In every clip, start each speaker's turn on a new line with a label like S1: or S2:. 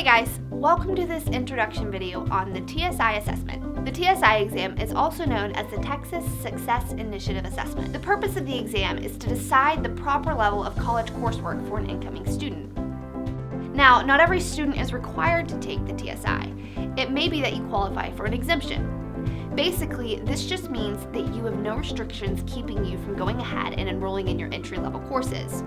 S1: Hey guys, welcome to this introduction video on the TSI assessment. The TSI exam is also known as the Texas Success Initiative Assessment. The purpose of the exam is to decide the proper level of college coursework for an incoming student. Now, not every student is required to take the TSI. It may be that you qualify for an exemption. Basically, this just means that you have no restrictions keeping you from going ahead and enrolling in your entry-level courses.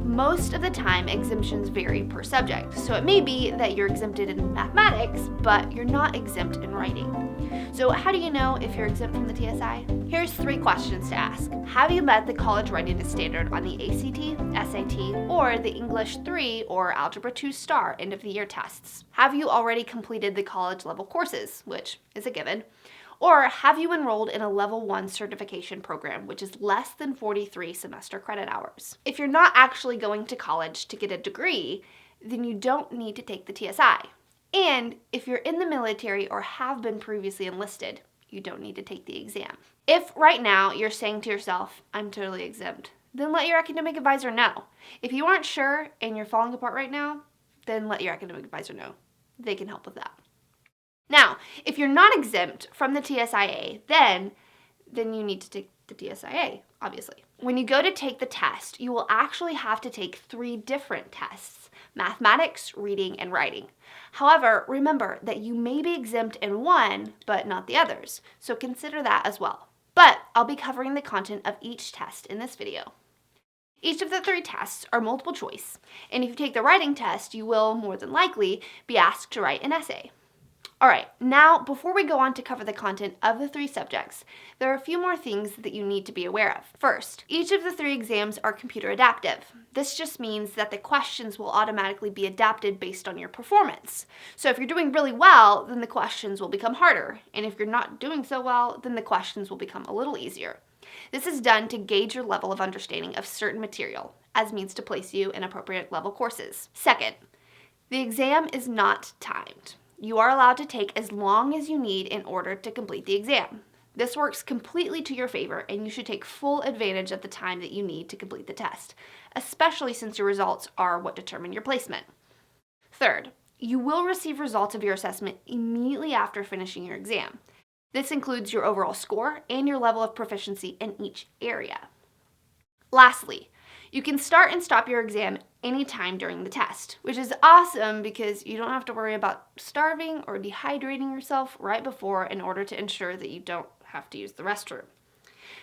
S1: Most of the time, exemptions vary per subject, so it may be that you're exempted in mathematics, but you're not exempt in writing. So how do you know if you're exempt from the TSI? Here's 3 questions to ask. Have you met the college readiness standard on the ACT, SAT, or the English 3 or Algebra 2 STAR end-of-the-year tests? Have you already completed the college level courses, which is a given? Or have you enrolled in a level 1 certification program, which is less than 43 semester credit hours? If you're not actually going to college to get a degree, then you don't need to take the TSI. And if you're in the military or have been previously enlisted, you don't need to take the exam. If right now you're saying to yourself, I'm totally exempt, then let your academic advisor know. If you aren't sure and you're falling apart right now, then let your academic advisor know. They can help with that. Now, if you're not exempt from the TSIA, then you need to take the TSIA, obviously. When you go to take the test, you will actually have to take 3 different tests: mathematics, reading, and writing. However, remember that you may be exempt in one, but not the others, so consider that as well. But I'll be covering the content of each test in this video. Each of the 3 tests are multiple choice, and if you take the writing test, you will, more than likely, be asked to write an essay. Alright, now before we go on to cover the content of the 3 subjects, there are a few more things that you need to be aware of. First, each of the 3 exams are computer adaptive. This just means that the questions will automatically be adapted based on your performance. So if you're doing really well, then the questions will become harder, and if you're not doing so well, then the questions will become a little easier. This is done to gauge your level of understanding of certain material, as means to place you in appropriate level courses. Second, the exam is not timed. You are allowed to take as long as you need in order to complete the exam. This works completely to your favor, and you should take full advantage of the time that you need to complete the test, especially since your results are what determine your placement. Third, you will receive results of your assessment immediately after finishing your exam. This includes your overall score and your level of proficiency in each area. Lastly, you can start and stop your exam anytime during the test, which is awesome because you don't have to worry about starving or dehydrating yourself right before in order to ensure that you don't have to use the restroom.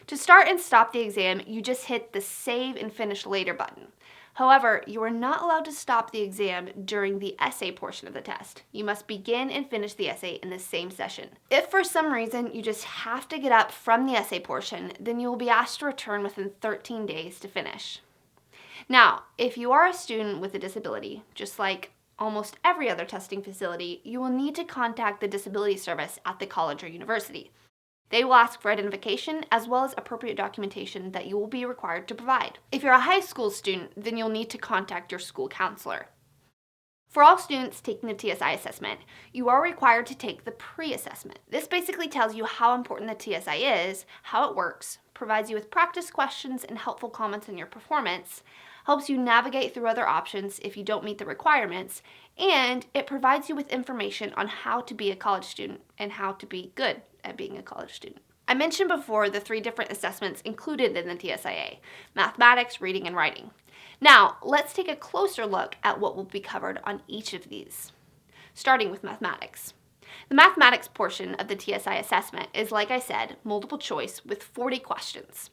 S1: To start and stop the exam, you just hit the Save and Finish Later button. However, you are not allowed to stop the exam during the essay portion of the test. You must begin and finish the essay in the same session. If for some reason you just have to get up from the essay portion, then you will be asked to return within 13 days to finish. Now, if you are a student with a disability, just like almost every other testing facility, you will need to contact the disability service at the college or university. They will ask for identification as well as appropriate documentation that you will be required to provide. If you're a high school student, then you'll need to contact your school counselor. For all students taking the TSI assessment, you are required to take the pre-assessment. This basically tells you how important the TSI is, how it works, provides you with practice questions and helpful comments on your performance, helps you navigate through other options if you don't meet the requirements, and it provides you with information on how to be a college student and how to be good at being a college student. I mentioned before the 3 different assessments included in the TSIA: mathematics, reading, and writing. Now, let's take a closer look at what will be covered on each of these, starting with mathematics. The mathematics portion of the TSI assessment is, like I said, multiple choice with 40 questions.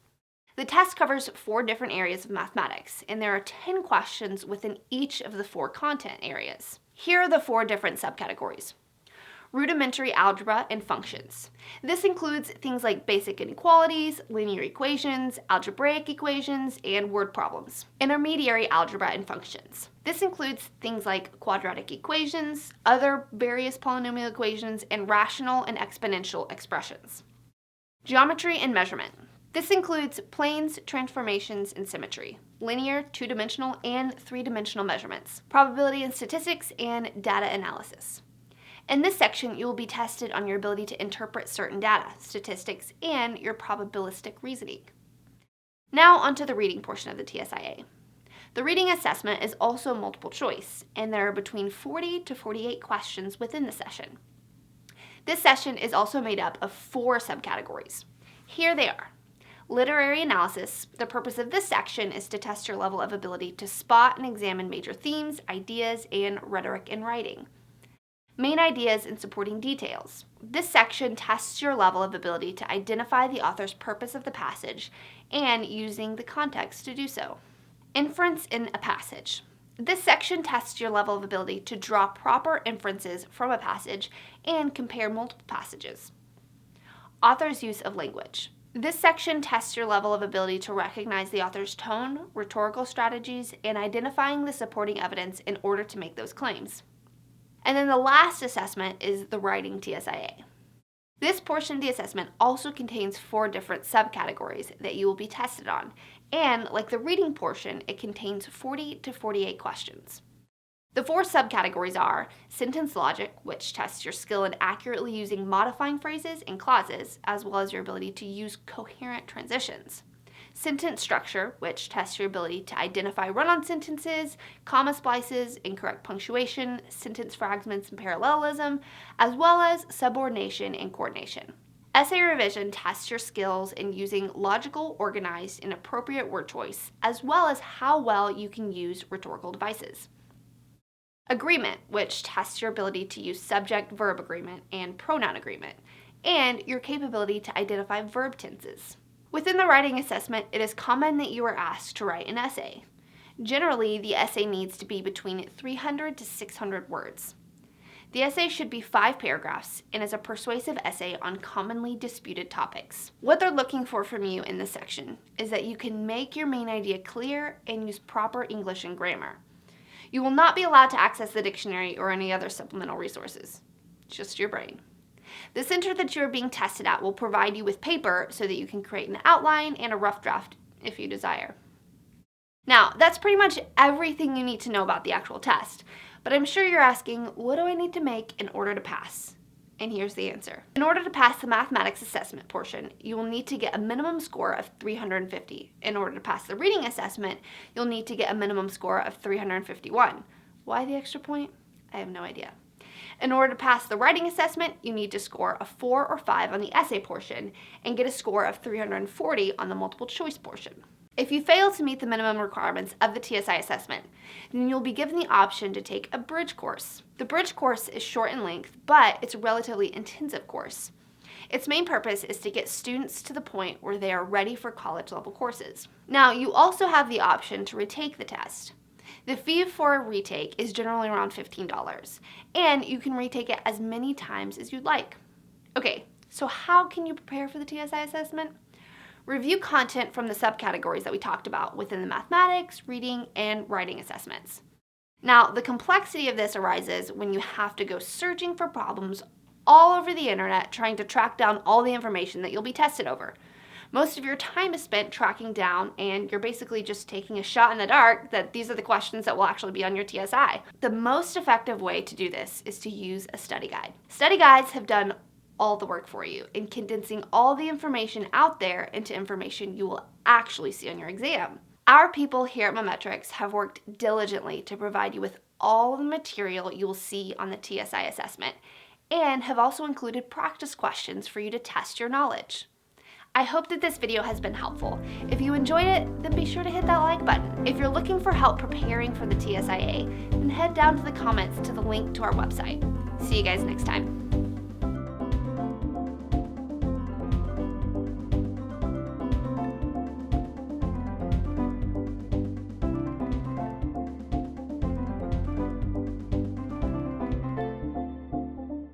S1: The test covers 4 different areas of mathematics, and there are 10 questions within each of the 4 content areas. Here are the 4 different subcategories. Rudimentary Algebra and Functions. This includes things like basic inequalities, linear equations, algebraic equations, and word problems. Intermediary Algebra and Functions. This includes things like quadratic equations, other various polynomial equations, and rational and exponential expressions. Geometry and Measurement. This includes planes, transformations, and symmetry, linear, 2-dimensional, and 3-dimensional measurements, probability and statistics, and data analysis. In this section, you will be tested on your ability to interpret certain data, statistics, and your probabilistic reasoning. Now onto the reading portion of the TSIA. The reading assessment is also multiple choice, and there are between 40 to 48 questions within the session. This session is also made up of 4 subcategories. Here they are. Literary analysis. The purpose of this section is to test your level of ability to spot and examine major themes, ideas, and rhetoric in writing. Main ideas and supporting details. This section tests your level of ability to identify the author's purpose of the passage and using the context to do so. Inference in a passage. This section tests your level of ability to draw proper inferences from a passage and compare multiple passages. Author's use of language. This section tests your level of ability to recognize the author's tone, rhetorical strategies, and identifying the supporting evidence in order to make those claims. And then the last assessment is the writing TSIA. This portion of the assessment also contains 4 different subcategories that you will be tested on, and like the reading portion, it contains 40 to 48 questions. The 4 subcategories are sentence logic, which tests your skill in accurately using modifying phrases and clauses, as well as your ability to use coherent transitions. Sentence structure, which tests your ability to identify run-on sentences, comma splices, incorrect punctuation, sentence fragments and parallelism, as well as subordination and coordination. Essay revision tests your skills in using logical, organized, and appropriate word choice, as well as how well you can use rhetorical devices. Agreement, which tests your ability to use subject-verb agreement and pronoun agreement, and your capability to identify verb tenses. Within the writing assessment, it is common that you are asked to write an essay. Generally, the essay needs to be between 300 to 600 words. The essay should be 5 paragraphs and is a persuasive essay on commonly disputed topics. What they're looking for from you in this section is that you can make your main idea clear and use proper English and grammar. You will not be allowed to access the dictionary or any other supplemental resources. Just your brain. The center that you are being tested at will provide you with paper so that you can create an outline and a rough draft if you desire. Now, that's pretty much everything you need to know about the actual test, but I'm sure you're asking, what do I need to make in order to pass? And here's the answer. In order to pass the mathematics assessment portion, you will need to get a minimum score of 350. In order to pass the reading assessment, you'll need to get a minimum score of 351. Why the extra point? I have no idea. In order to pass the writing assessment, you need to score a 4 or 5 on the essay portion and get a score of 340 on the multiple choice portion. If you fail to meet the minimum requirements of the TSI assessment, then you'll be given the option to take a bridge course. The bridge course is short in length, but it's a relatively intensive course. Its main purpose is to get students to the point where they are ready for college-level courses. Now, you also have the option to retake the test. The fee for a retake is generally around $15, and you can retake it as many times as you'd like. Okay, so how can you prepare for the TSI assessment? Review content from the subcategories that we talked about within the mathematics, reading, and writing assessments. Now, the complexity of this arises when you have to go searching for problems all over the internet trying to track down all the information that you'll be tested over. Most of your time is spent tracking down, and you're basically just taking a shot in the dark that these are the questions that will actually be on your TSI. The most effective way to do this is to use a study guide. Study guides have done all the work for you in condensing all the information out there into information you will actually see on your exam. Our people here at Mometrix have worked diligently to provide you with all the material you will see on the TSI assessment, and have also included practice questions for you to test your knowledge. I hope that this video has been helpful. If you enjoyed it, then be sure to hit that like button. If you're looking for help preparing for the TSIA, then head down to the comments to the link to our website. See you guys next time.